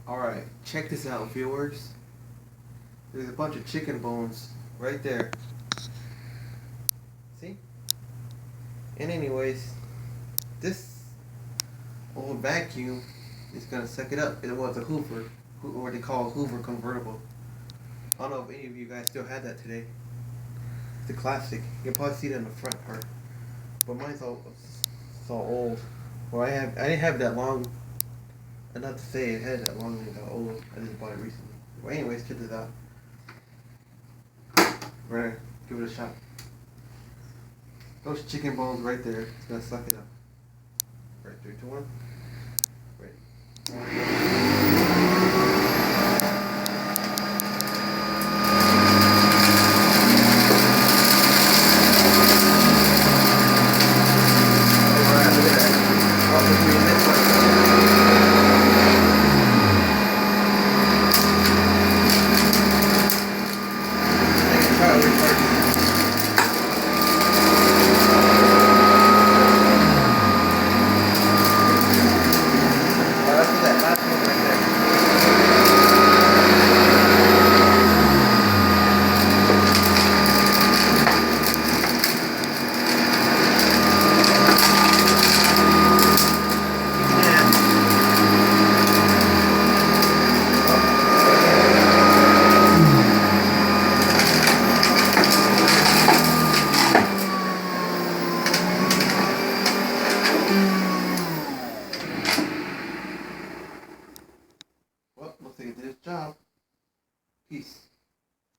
Alright, check this out, viewers. There's a bunch of chicken bones right there. See? And anyways, this old vacuum is gonna suck it up. It was a Hoover, or what they call a Hoover convertible. I don't know if any of you guys still have that today. It's a classic. You can probably see it in the front part. But mine's all old. Well, I didn't have it that long. Enough to say it had that long and got old. I just bought it recently. Well, anyways, check this out. We're gonna give it a shot. Those chicken bones right there, it's gonna suck it up. Right, 3, 2, 1.